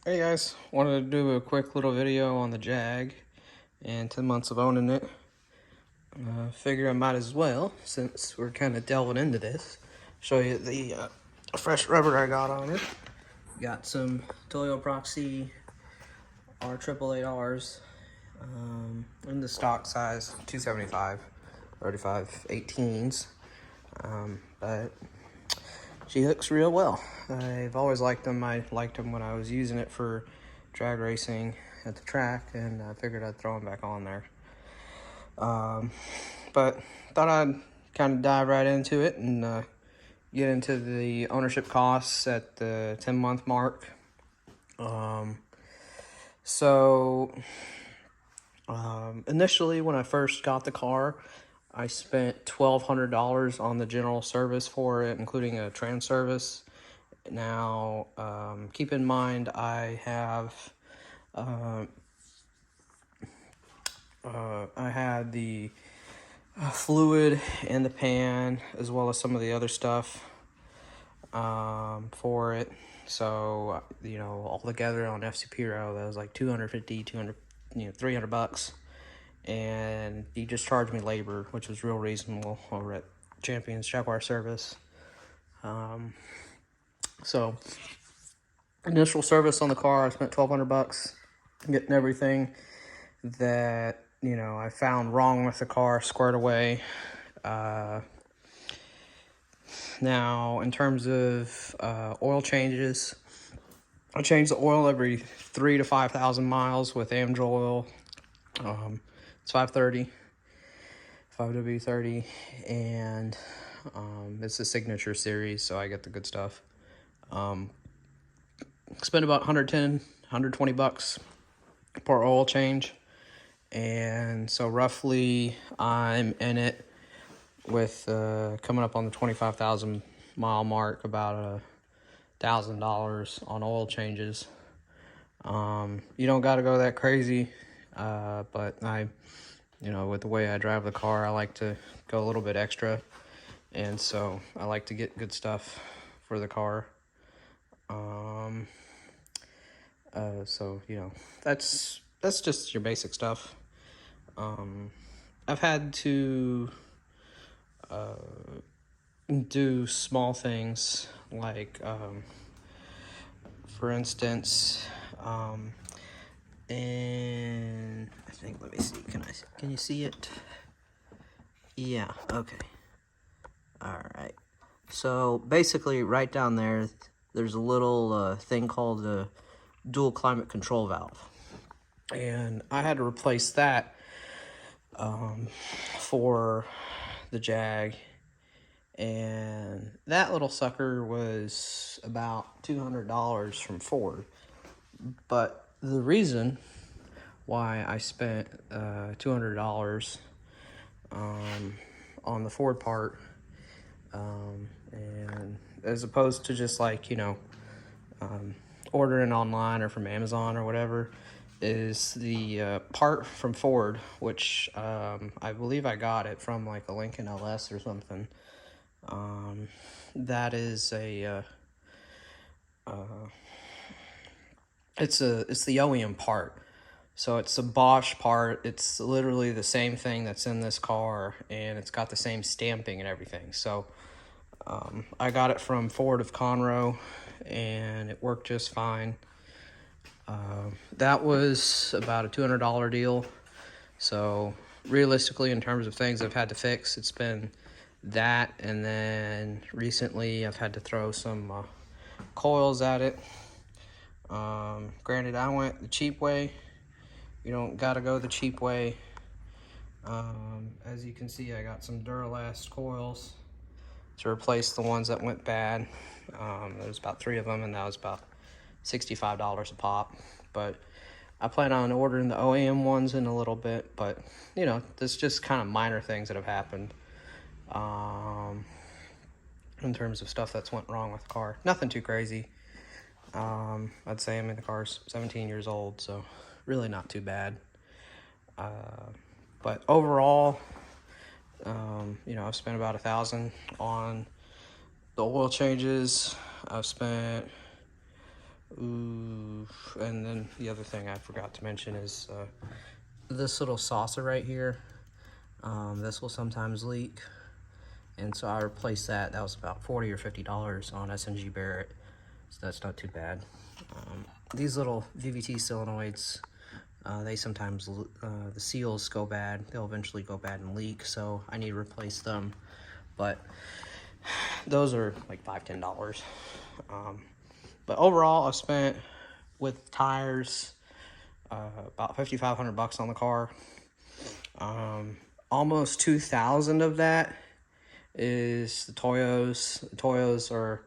Hey guys, wanted to do a quick little video on the Jag and 10 months of owning it. Figure I might as well, since we're kind of delving into this, show you the fresh rubber I got on it. Got some Toyo Proxy R888Rs in the stock size 275, 35 18s, but she hooks real well. I've always liked them. I liked them when I was using it for drag racing at the track, and I figured I'd throw them back on there. But thought I'd kind of dive right into it and get into the ownership costs at the 10-month mark. Initially, when I first got the car, I spent $1,200 on the general service for it, including a trans service. Now, keep in mind, I had the fluid and the pan, as well as some of the other stuff for it. So, all together on FCP Row, that was like 250, 200, $300. And he just charged me labor, which was real reasonable over at Champion's Jaguar service. So initial service on the car, I spent $1,200 getting everything that I found wrong with the car squared away. Now, in terms of oil changes, I change the oil every 3,000 to 5,000 miles with Amgel oil. It's 530, 5W30, and it's a signature series, so I get the good stuff. Spend about $110, $120 per oil change, and so roughly I'm in it with coming up on the 25,000 mile mark, about $1,000 on oil changes. You don't got to go that crazy, but with the way I drive the car, I like to go a little bit extra, and so I like to get good stuff for the car. So that's just your basic stuff. I've had to do small things like, for instance, and I think, let me see, can you see it? Yeah, okay. All right. So basically, right down there's a little thing called a dual climate control valve, and I had to replace that for the Jag, and that little sucker was about $200 from Ford. But the reason why I spent $200 on the Ford part, and as opposed to just ordering online or from Amazon or whatever, is the part from Ford, which I believe I got it from like a Lincoln LS or something. That is it's the OEM part. So it's a Bosch part. It's literally the same thing that's in this car, and it's got the same stamping and everything. So I got it from Ford of Conroe, and it worked just fine. That was about a $200 deal. So realistically, in terms of things I've had to fix, it's been that, and then recently I've had to throw some coils at it. Granted, I went the cheap way. You don't gotta go the cheap way. As you can see, I got some Duralast coils to replace the ones that went bad. There's about 3 of them, and that was about $65 a pop. But I plan on ordering the OEM ones in a little bit, but there's just kind of minor things that have happened in terms of stuff that's went wrong with the car. Nothing too crazy. I'd say, the car's 17 years old, so really not too bad. But overall, I've spent about $1,000 on the oil changes. I've spent and then the other thing I forgot to mention is this little saucer right here. This will sometimes leak, and so I replaced that. That was about $40 or $50 on S&G Barrett, so that's not too bad. These little VVT solenoids, they sometimes, the seals go bad. They'll eventually go bad and leak, so I need to replace them. But those are like $5, $10. But overall, I spent, with tires, about $5,500 on the car. Almost 2,000 of that is the Toyos. The Toyos are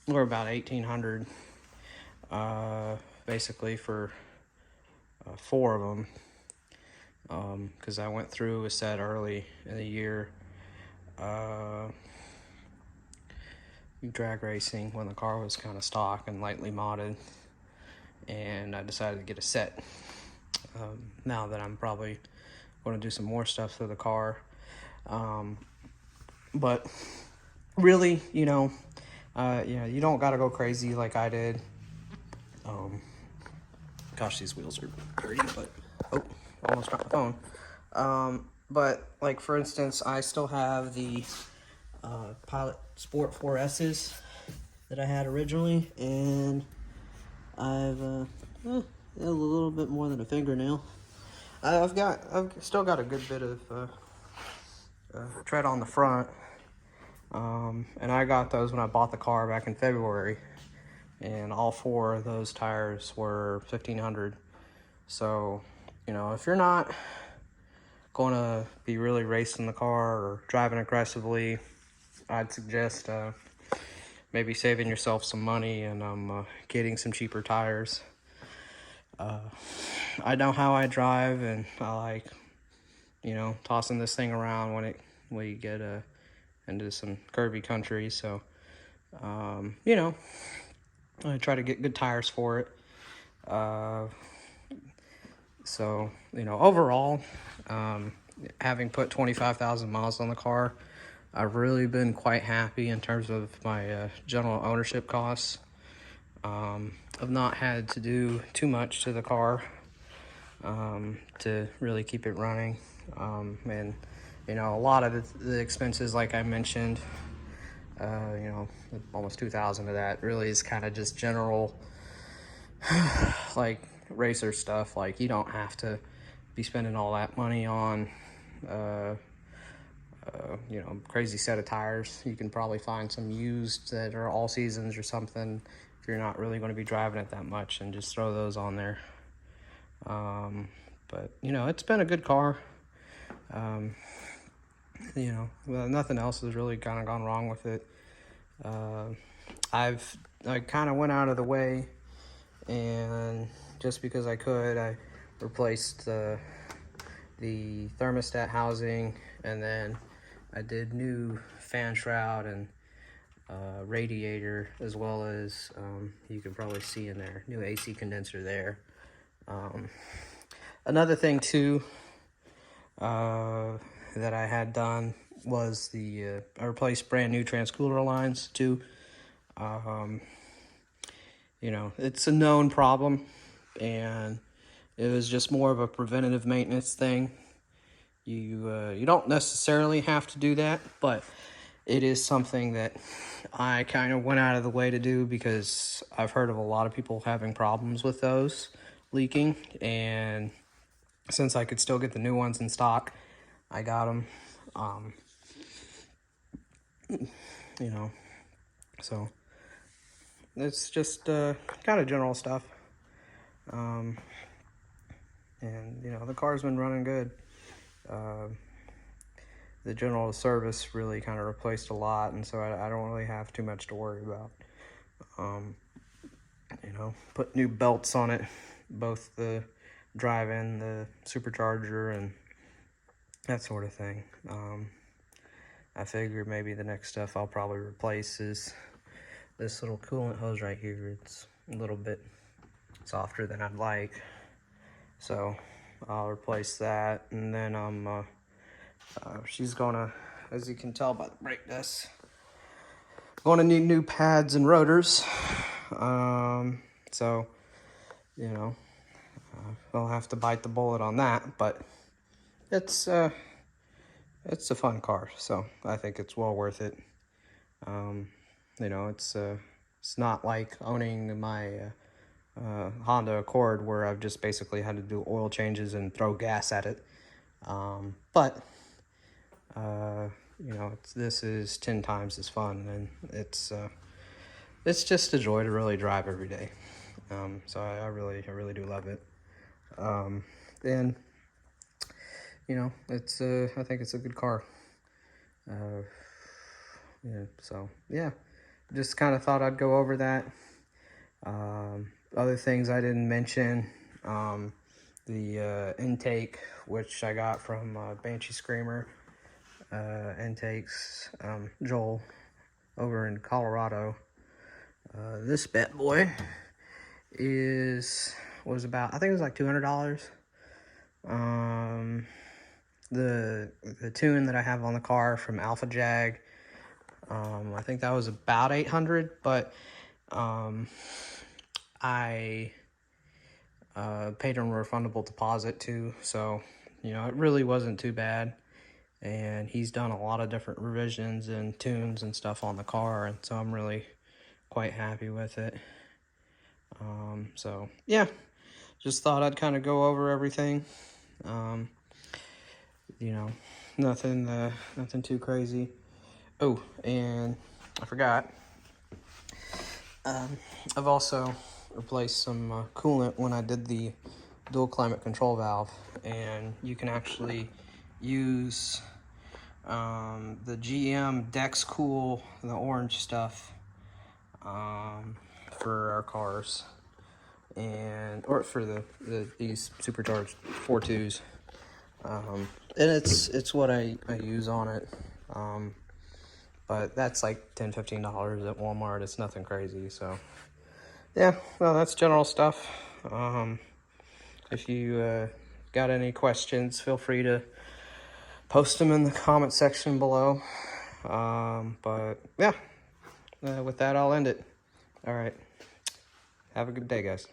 were about 1,800, basically for 4 of them, because I went through a set early in the year, drag racing, when the car was kind of stock and lightly modded, and I decided to get a set. Now that I'm probably going to do some more stuff to the car, but really, you know, you don't got to go crazy like I did. Gosh, these wheels are dirty, but oh, almost dropped my phone. But like, for instance, I still have the Pilot Sport 4S's that I had originally, and I've a little bit more than a fingernail. I've still got a good bit of tread on the front, and I got those when I bought the car back in February, and all 4 of those tires were 1,500. So, you know, if you're not going to be really racing the car or driving aggressively, I'd suggest maybe saving yourself some money and getting some cheaper tires. I know how I drive, and I like, you know, tossing this thing around when we get into some curvy country. So, you know, I try to get good tires for it. So, you know, overall, having put 25,000 miles on the car, I've really been quite happy in terms of my general ownership costs. I've not had to do too much to the car to really keep it running. And, you know, a lot of the expenses, like I mentioned, you know, almost 2,000 of that really is kind of just general, like, racer stuff. Like, you don't have to be spending all that money on, you know, crazy set of tires. You can probably find some used that are all seasons or something if you're not really going to be driving it that much, and just throw those on there. But, you know, it's been a good car. You know, well, nothing else has really kind of gone wrong with it. I kind of went out of the way, and just because I could, I replaced the thermostat housing, and then I did new fan shroud and radiator, as well as you can probably see in there, new AC condenser there. Another thing too that I had done was I replaced brand new transcooler lines too. You know, it's a known problem, and it was just more of a preventative maintenance thing. You don't necessarily have to do that, but it is something that I kind of went out of the way to do, because I've heard of a lot of people having problems with those leaking, and since I could still get the new ones in stock, I got them. You know, so it's just kind of general stuff. And, you know, the car's been running good. The general service really kind of replaced a lot, and so I don't really have too much to worry about. You know, put new belts on it, both the drive-in, the supercharger, and that sort of thing. I figure maybe the next stuff I'll probably replace is this little coolant hose right here. It's a little bit softer than I'd like, so I'll replace that. And then she's gonna, as you can tell by the brake disc, gonna need new pads and rotors. So, you know, I'll have to bite the bullet on that, but it's a fun car, so I think it's well worth it. You know, it's not like owning my Honda Accord where I've just basically had to do oil changes and throw gas at it. But you know, this is 10 times as fun, and it's just a joy to really drive every day. So I really do love it. And you know, I think it's a good car. Yeah, so yeah, just kind of thought I'd go over that. Other things I didn't mention, the intake, which I got from Banshee Screamer intakes, Joel over in Colorado. This bad boy was about, I think it was like $200. The tune that I have on the car from Alpha Jag, I think that was about 800, but I paid a refundable deposit too, so you know, it really wasn't too bad. And he's done a lot of different revisions and tunes and stuff on the car, and so I'm really quite happy with it. So yeah, just thought I'd kind of go over everything. You know, nothing too crazy. Oh, and I forgot, I've also replaced some coolant when I did the dual climate control valve, and you can actually use the GM Dex Cool, the orange stuff, for our cars, or for these supercharged 4.2s, and it's what I use on it, but that's like $10-15 at Walmart. It's nothing crazy. So yeah, well, that's general stuff. If you got any questions, feel free to post them in the comment section below. But yeah, with that, I'll end it. All right. Have a good day, guys.